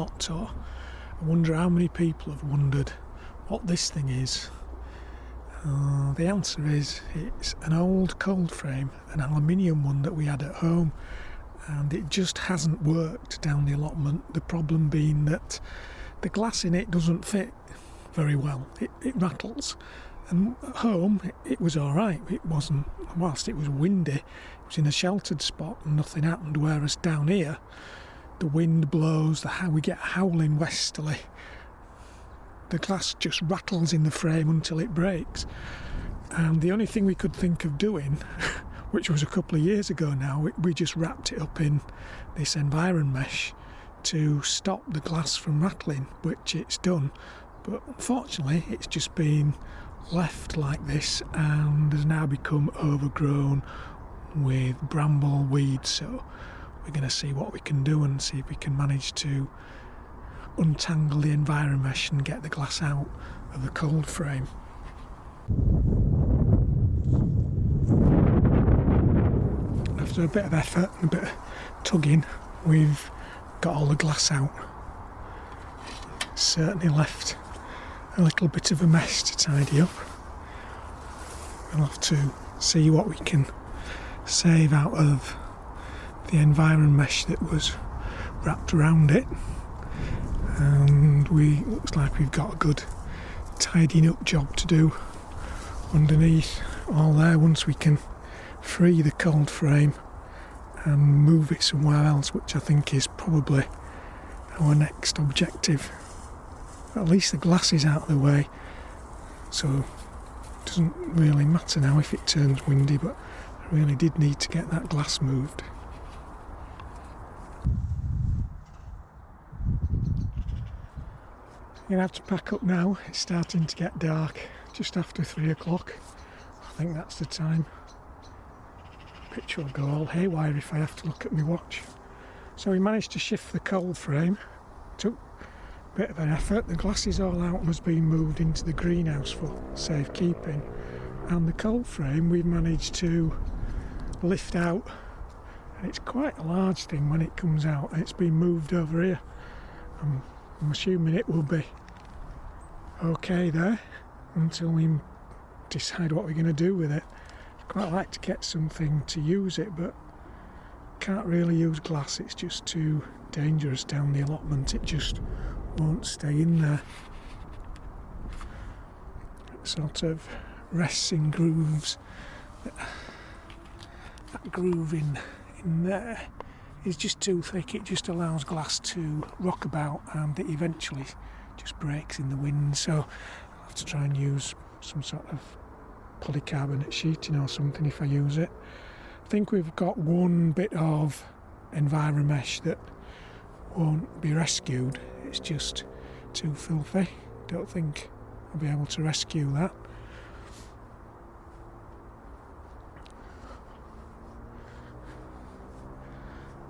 not, or I wonder how many people have wondered what this thing is. The answer is it's an old Coldframe, an aluminium one that we had at home, and it just hasn't worked down the allotment. The problem being that the glass in it doesn't fit very well. It rattles. And at home it was alright. It wasn't, whilst it was windy, it was in a sheltered spot and nothing happened, whereas down here the wind blows, we get howling westerly. The glass just rattles in the frame until it breaks. And the only thing we could think of doing, which was a couple of years ago now, we just wrapped it up in this environ mesh to stop the glass from rattling, which it's done. But unfortunately it's just been left like this and has now become overgrown with bramble weeds. So we're going to see what we can do and see if we can manage to untangle the environ mesh and get the glass out of the Coldframe. After a bit of effort and a bit of tugging, we've got all the glass out. Certainly left a little bit of a mess to tidy up. We'll have to see what we can save out of the environ mesh that was wrapped around it, and looks like we've got a good tidying up job to do underneath all there once we can free the Coldframe and move it somewhere else, which I think is probably our next objective. At least the glass is out of the way, so it doesn't really matter now if it turns windy, but I really did need to get that glass moved. I'm going to have to pack up now. It's starting to get dark, just after 3 o'clock. I think that's the time. Picture will go all haywire if I have to look at my watch. So we managed to shift the Coldframe. Took a bit of an effort. The glass is all out and has been moved into the greenhouse for safekeeping. And the Coldframe we've managed to lift out. And it's quite a large thing when it comes out. And it's been moved over here. I'm assuming it will be okay there until we decide what we're going to do with it. I'd quite like to get something to use it, but can't really use glass. It's just too dangerous down the allotment. It just won't stay in there. It sort of rests in grooves. That groove in there is just too thick. It just allows glass to rock about and it eventually just breaks in the wind. So I'll have to try and use some sort of polycarbonate sheeting or something if I use it. I think we've got one bit of environ mesh that won't be rescued. It's just too filthy. Don't think I'll be able to rescue that.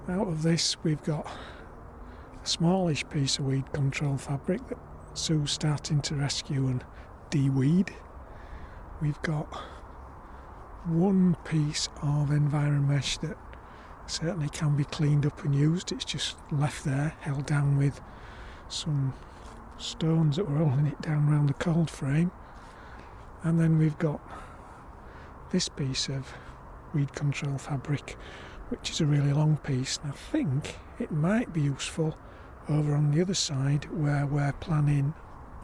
Out of this we've got a smallish piece of weed control fabric that Sue's starting to rescue and de-weed. We've got one piece of environ mesh that certainly can be cleaned up and used. It's just left there, held down with some stones that were holding it down around the Coldframe. And then we've got this piece of weed control fabric, which is a really long piece, and I think it might be useful over on the other side where we're planning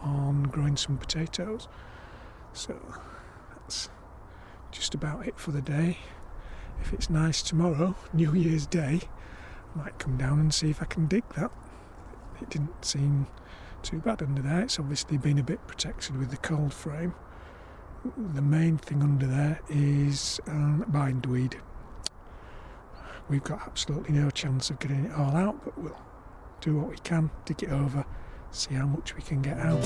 on growing some potatoes. So that's just about it for the day. If it's nice tomorrow, New Year's Day, I might come down and see if I can dig that. It didn't seem too bad under there. It's obviously been a bit protected with the Coldframe. The main thing under there is bindweed. We've got absolutely no chance of getting it all out, but we'll do what we can, dig it over, see how much we can get out.